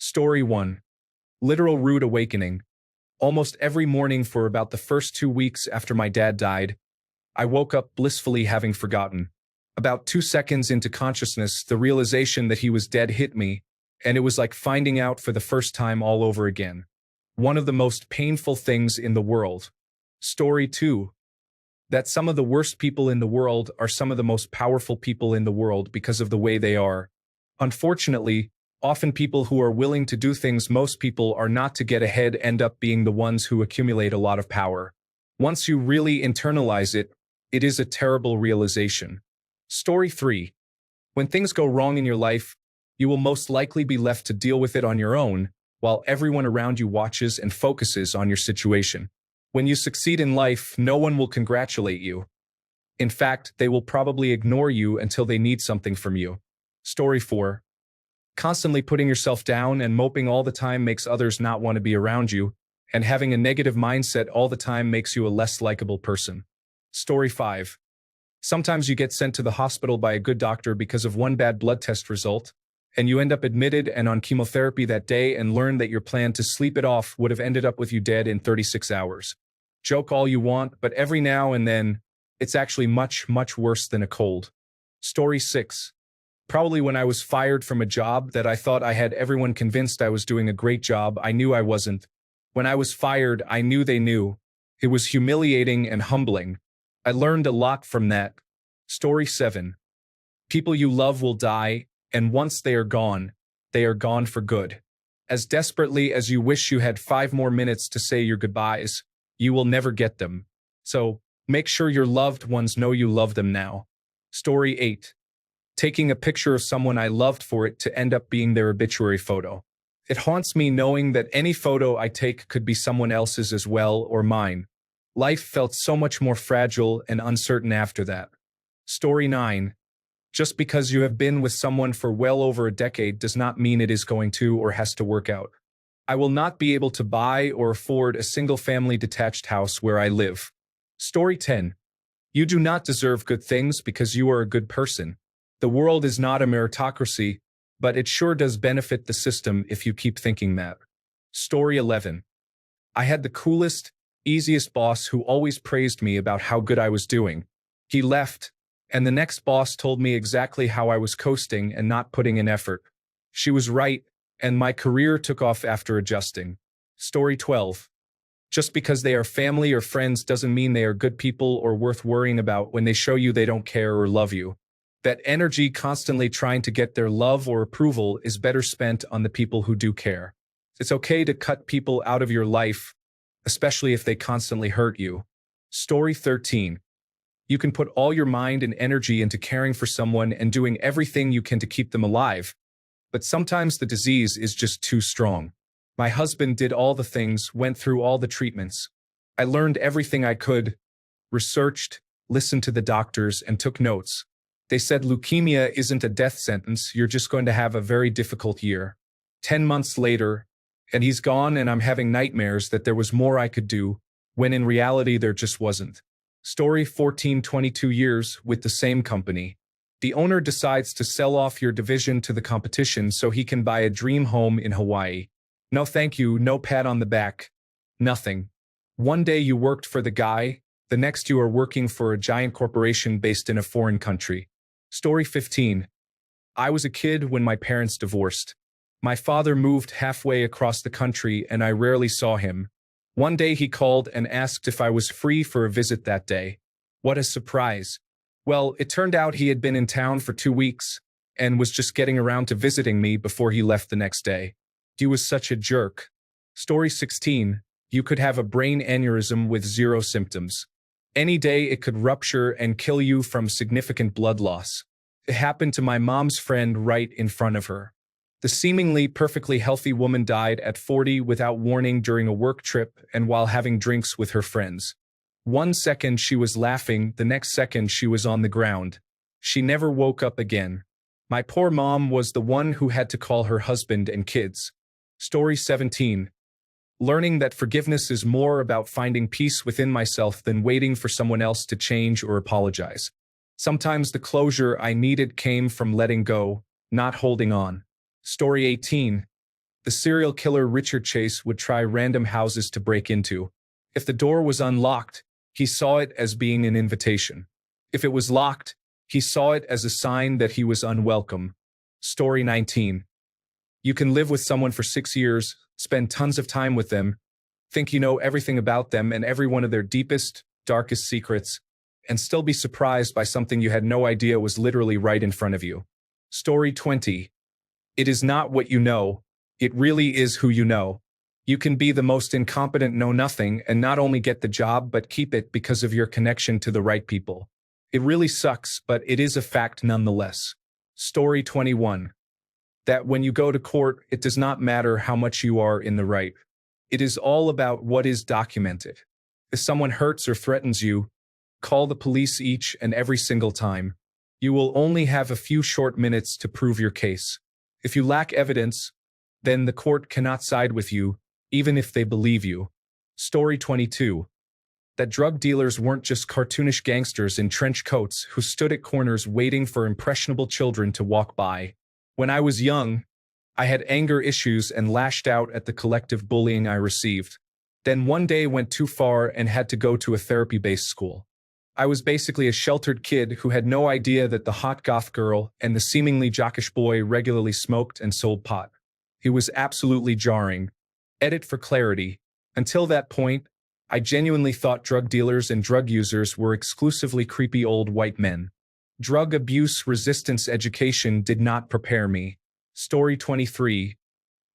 Story 1. Literal rude awakening. Almost every morning for about the first 2 weeks after my dad died, I woke up blissfully having forgotten. About 2 seconds into consciousness, the realization that he was dead hit me, and it was like finding out for the first time all over again. One of the most painful things in the world. Story 2. That some of the worst people in the world are some of the most powerful people in the world because of the way they are. Unfortunately, often people who are willing to do things most people are not to get ahead end up being the ones who accumulate a lot of power. Once you really internalize it, it is a terrible realization. Story 3. When things go wrong in your life, you will most likely be left to deal with it on your own, while everyone around you watches and focuses on your situation. When you succeed in life, no one will congratulate you. In fact, they will probably ignore you until they need something from you. Story 4. Constantly putting yourself down and moping all the time makes others not want to be around you, and having a negative mindset all the time makes you a less likable person. Story 5. Sometimes you get sent to the hospital by a good doctor because of one bad blood test result, and you end up admitted and on chemotherapy that day and learn that your plan to sleep it off would have ended up with you dead in 36 hours. Joke all you want, but every now and then, it's actually much, much worse than a cold. Story 6. Probably when I was fired from a job that I thought I had everyone convinced I was doing a great job, I knew I wasn't. When I was fired, I knew they knew. It was humiliating and humbling. I learned a lot from that. Story 7. People you love will die, and once they are gone for good. As desperately as you wish you had 5 more minutes to say your goodbyes, you will never get them. So, make sure your loved ones know you love them now. Story 8. Taking a picture of someone I loved for it to end up being their obituary photo. It haunts me knowing that any photo I take could be someone else's as well or mine. Life felt so much more fragile and uncertain after that. Story 9. Just because you have been with someone for well over a decade does not mean it is going to or has to work out. I will not be able to buy or afford a single-family detached house where I live. Story 10. You do not deserve good things because you are a good person. The world is not a meritocracy, but it sure does benefit the system if you keep thinking that. Story 11. I had the coolest, easiest boss who always praised me about how good I was doing. He left, and the next boss told me exactly how I was coasting and not putting in effort. She was right, and my career took off after adjusting. Story 12. Just because they are family or friends doesn't mean they are good people or worth worrying about when they show you they don't care or love you. That energy constantly trying to get their love or approval is better spent on the people who do care. It's okay to cut people out of your life, especially if they constantly hurt you. Story 13. You can put all your mind and energy into caring for someone and doing everything you can to keep them alive, but sometimes the disease is just too strong. My husband did all the things, went through all the treatments. I learned everything I could, researched, listened to the doctors, and took notes. They said leukemia isn't a death sentence, you're just going to have a very difficult year. 10 months later, and he's gone and I'm having nightmares that there was more I could do, when in reality there just wasn't. Story 14. 22 years with the same company. The owner decides to sell off your division to the competition so he can buy a dream home in Hawaii. No thank you, no pat on the back. Nothing. One day you worked for the guy, the next you are working for a giant corporation based in a foreign country. Story 15. I was a kid when my parents divorced. My father moved halfway across the country and I rarely saw him. One day he called and asked if I was free for a visit that day. What a surprise. Well, it turned out he had been in town for 2 weeks and was just getting around to visiting me before he left the next day. He was such a jerk. Story 16. You could have a brain aneurysm with 0 symptoms. Any day it could rupture and kill you from significant blood loss. It happened to my mom's friend right in front of her. The seemingly perfectly healthy woman died at 40 without warning during a work trip and while having drinks with her friends. 1 second she was laughing, the next second she was on the ground. She never woke up again. My poor mom was the one who had to call her husband and kids. Story 17. Learning that forgiveness is more about finding peace within myself than waiting for someone else to change or apologize. Sometimes the closure I needed came from letting go, not holding on. Story 18. The serial killer Richard Chase would try random houses to break into. If the door was unlocked, he saw it as being an invitation. If it was locked, he saw it as a sign that he was unwelcome. Story 19. You can live with someone for 6 years, spend tons of time with them, think you know everything about them and every one of their deepest, darkest secrets, and still be surprised by something you had no idea was literally right in front of you. Story 20. It is not what you know, it really is who you know. You can be the most incompetent know-nothing and not only get the job but keep it because of your connection to the right people. It really sucks, but it is a fact nonetheless. Story 21. That when you go to court, it does not matter how much you are in the right. It is all about what is documented. If someone hurts or threatens you, call the police each and every single time. You will only have a few short minutes to prove your case. If you lack evidence, then the court cannot side with you, even if they believe you. Story 22. That drug dealers weren't just cartoonish gangsters in trench coats who stood at corners waiting for impressionable children to walk by. When I was young, I had anger issues and lashed out at the collective bullying I received. Then one day went too far and had to go to a therapy-based school. I was basically a sheltered kid who had no idea that the hot goth girl and the seemingly jockish boy regularly smoked and sold pot. It was absolutely jarring. Edit for clarity. Until that point, I genuinely thought drug dealers and drug users were exclusively creepy old white men. Drug abuse resistance education did not prepare me. Story 23.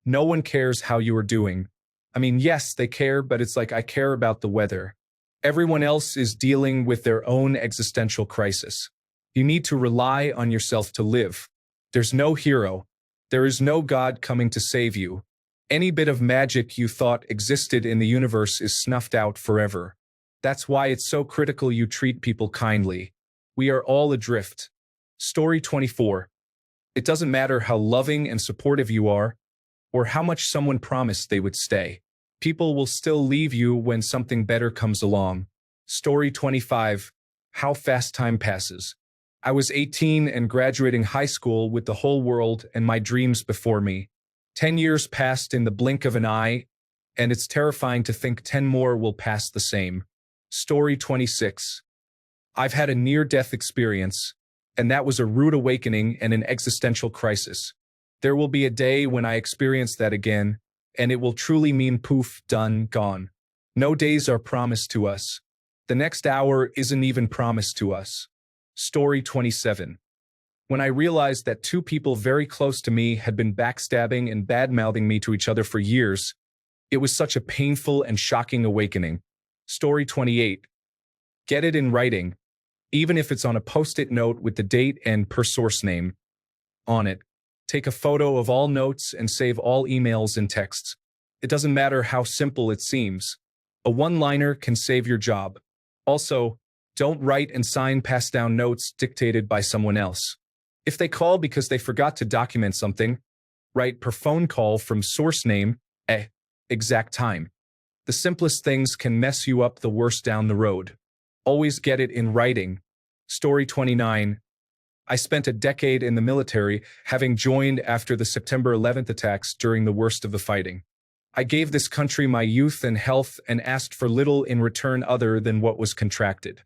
No one cares how you are doing. I mean, yes, they care, but it's like I care about the weather. Everyone else is dealing with their own existential crisis. You need to rely on yourself to live. There's no hero. There is no God coming to save you. Any bit of magic you thought existed in the universe is snuffed out forever. That's why it's so critical you treat people kindly. We are all adrift. Story 24. It doesn't matter how loving and supportive you are, or how much someone promised they would stay. People will still leave you when something better comes along. Story 25. How fast time passes. I was 18 and graduating high school with the whole world and my dreams before me. 10 years passed in the blink of an eye, and it's terrifying to think 10 more will pass the same. Story 26. I've had a near-death experience, and that was a rude awakening and an existential crisis. There will be a day when I experience that again, and it will truly mean poof, done, gone. No days are promised to us. The next hour isn't even promised to us. Story 27. When I realized that two people very close to me had been backstabbing and bad-mouthing me to each other for years, it was such a painful and shocking awakening. Story 28. Get it in writing, even if it's on a post-it note with the date and per source name on it. Take a photo of all notes and save all emails and texts. It doesn't matter how simple it seems. A one-liner can save your job. Also, don't write and sign pass-down notes dictated by someone else. If they call because they forgot to document something, write per phone call from source name, exact time. The simplest things can mess you up the worst down the road. Always get it in writing. Story 29. I spent a decade in the military, having joined after the September 11th attacks during the worst of the fighting. I gave this country my youth and health and asked for little in return other than what was contracted.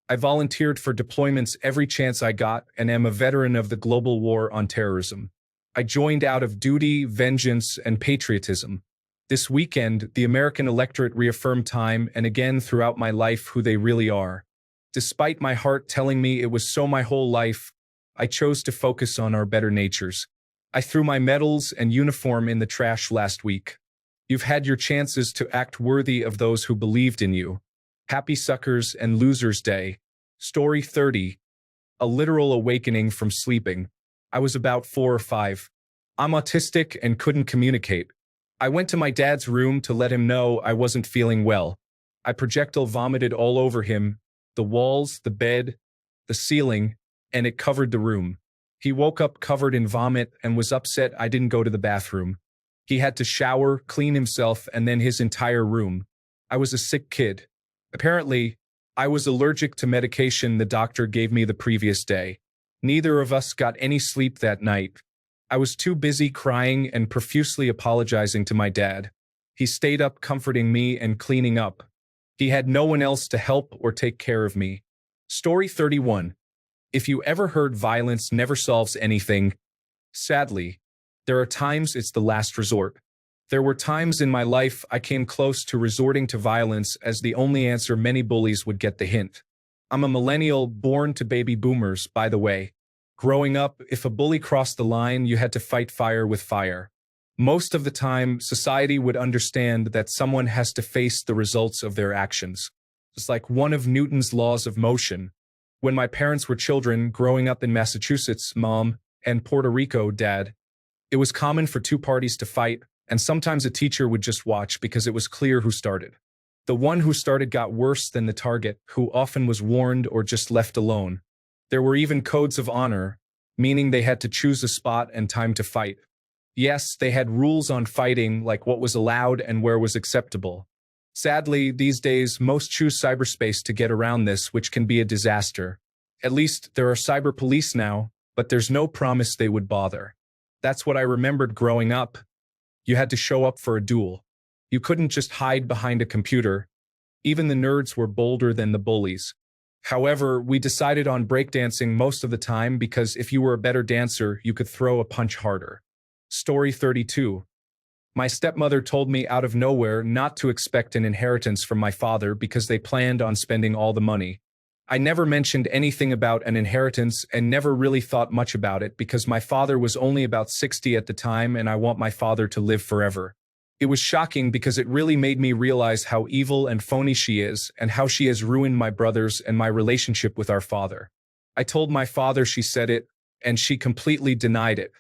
I volunteered for deployments every chance I got and am a veteran of the global war on terrorism. I joined out of duty, vengeance, and patriotism. This weekend, the American electorate reaffirmed time and again throughout my life who they really are. Despite my heart telling me it was so my whole life, I chose to focus on our better natures. I threw my medals and uniform in the trash last week. You've had your chances to act worthy of those who believed in you. Happy Suckers and Losers Day. Story 30. A literal awakening from sleeping. I was about 4 or 5. I'm autistic and couldn't communicate. I went to my dad's room to let him know I wasn't feeling well. I projectile vomited all over him, the walls, the bed, the ceiling, and it covered the room. He woke up covered in vomit and was upset I didn't go to the bathroom. He had to shower, clean himself, and then his entire room. I was a sick kid. Apparently, I was allergic to medication the doctor gave me the previous day. Neither of us got any sleep that night. I was too busy crying and profusely apologizing to my dad. He stayed up comforting me and cleaning up. He had no one else to help or take care of me. Story 31. If you ever heard violence never solves anything, sadly, there are times it's the last resort. There were times in my life I came close to resorting to violence as the only answer. Many bullies would get the hint. I'm a millennial born to baby boomers, by the way. Growing up, if a bully crossed the line, you had to fight fire with fire. Most of the time, society would understand that someone has to face the results of their actions. It's like one of Newton's laws of motion. When my parents were children, growing up in Massachusetts, Mom, and Puerto Rico, Dad, it was common for two parties to fight, and sometimes a teacher would just watch because it was clear who started. The one who started got worse than the target, who often was warned or just left alone. There were even codes of honor, meaning they had to choose a spot and time to fight. Yes, they had rules on fighting, like what was allowed and where was acceptable. Sadly, these days, most choose cyberspace to get around this, which can be a disaster. At least there are cyber police now, but there's no promise they would bother. That's what I remembered growing up. You had to show up for a duel. You couldn't just hide behind a computer. Even the nerds were bolder than the bullies. However, we decided on breakdancing most of the time because if you were a better dancer, you could throw a punch harder. Story 32. My stepmother told me out of nowhere not to expect an inheritance from my father because they planned on spending all the money. I never mentioned anything about an inheritance and never really thought much about it because my father was only about 60 at the time and I want my father to live forever. It was shocking because it really made me realize how evil and phony she is and how she has ruined my brothers and my relationship with our father. I told my father she said it, and she completely denied it.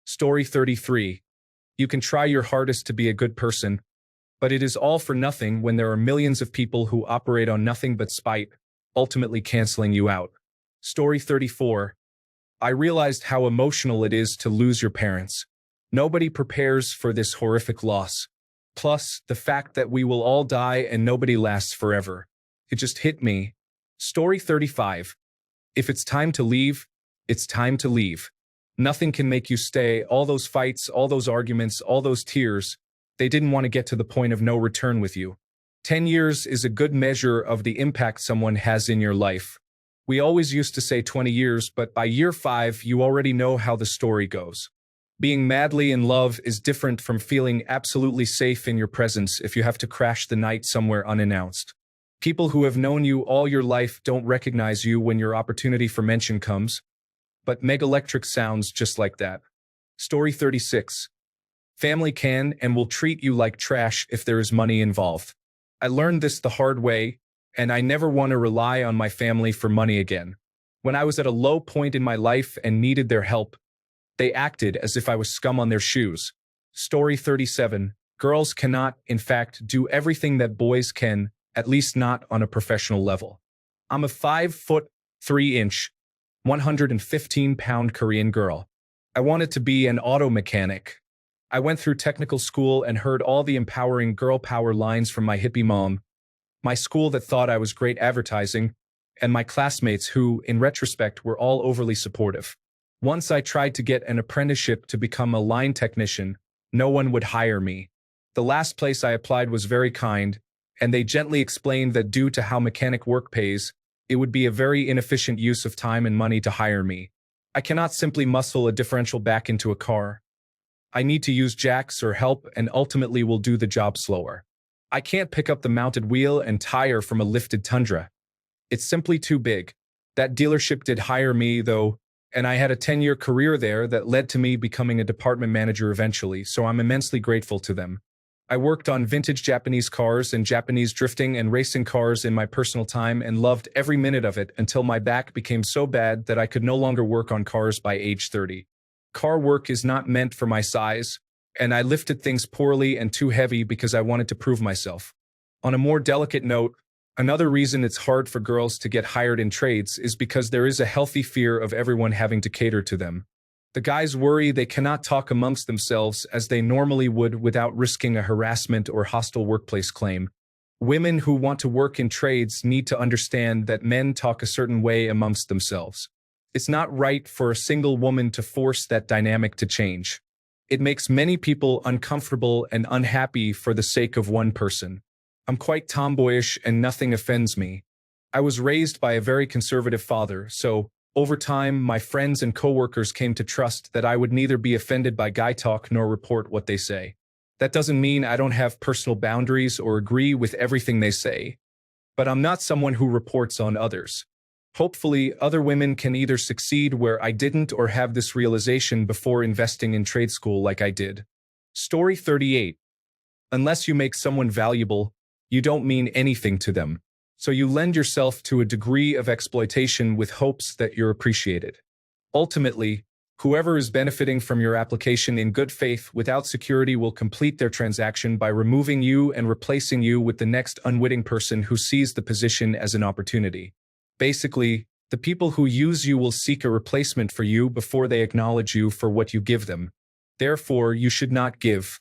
Story 33. You can try your hardest to be a good person, but it is all for nothing when there are millions of people who operate on nothing but spite, ultimately canceling you out. Story 34. I realized how emotional it is to lose your parents. Nobody prepares for this horrific loss. Plus, the fact that we will all die and nobody lasts forever. It just hit me. Story 35. If it's time to leave, it's time to leave. Nothing can make you stay. All those fights, all those arguments, all those tears, they didn't want to get to the point of no return with you. 10 years is a good measure of the impact someone has in your life. We always used to say 20 years, but by year 5, you already know how the story goes. Being madly in love is different from feeling absolutely safe in your presence if you have to crash the night somewhere unannounced. People who have known you all your life don't recognize you when your opportunity for mention comes. But Megalectric sounds just like that. Story 36. Family can and will treat you like trash if there is money involved. I learned this the hard way, and I never want to rely on my family for money again. When I was at a low point in my life and needed their help, they acted as if I was scum on their shoes. Story 37. Girls cannot, in fact, do everything that boys can, at least not on a professional level. I'm a 5'3", 115-pound Korean girl. I wanted to be an auto mechanic. I went through technical school and heard all the empowering girl power lines from my hippie mom, my school that thought I was great advertising, and my classmates who, in retrospect, were all overly supportive. Once I tried to get an apprenticeship to become a line technician, no one would hire me. The last place I applied was very kind, and they gently explained that due to how mechanic work pays, it would be a very inefficient use of time and money to hire me. I cannot simply muscle a differential back into a car. I need to use jacks or help and ultimately will do the job slower. I can't pick up the mounted wheel and tire from a lifted Tundra. It's simply too big. That dealership did hire me, though, and I had a 10-year career there that led to me becoming a department manager eventually, so I'm immensely grateful to them. I worked on vintage Japanese cars and Japanese drifting and racing cars in my personal time and loved every minute of it until my back became so bad that I could no longer work on cars by age 30. Car work is not meant for my size, and I lifted things poorly and too heavy because I wanted to prove myself. On a more delicate note, another reason it's hard for girls to get hired in trades is because there is a healthy fear of everyone having to cater to them. The guys worry they cannot talk amongst themselves as they normally would without risking a harassment or hostile workplace claim. Women who want to work in trades need to understand that men talk a certain way amongst themselves. It's not right for a single woman to force that dynamic to change. It makes many people uncomfortable and unhappy for the sake of one person. I'm quite tomboyish and nothing offends me. I was raised by a very conservative father, so over time, my friends and coworkers came to trust that I would neither be offended by guy talk nor report what they say. That doesn't mean I don't have personal boundaries or agree with everything they say, but I'm not someone who reports on others. Hopefully, other women can either succeed where I didn't or have this realization before investing in trade school like I did. Story 38. Unless you make someone valuable, you don't mean anything to them. So you lend yourself to a degree of exploitation with hopes that you're appreciated. Ultimately, whoever is benefiting from your application in good faith without security will complete their transaction by removing you and replacing you with the next unwitting person who sees the position as an opportunity. Basically, the people who use you will seek a replacement for you before they acknowledge you for what you give them. Therefore, you should not give.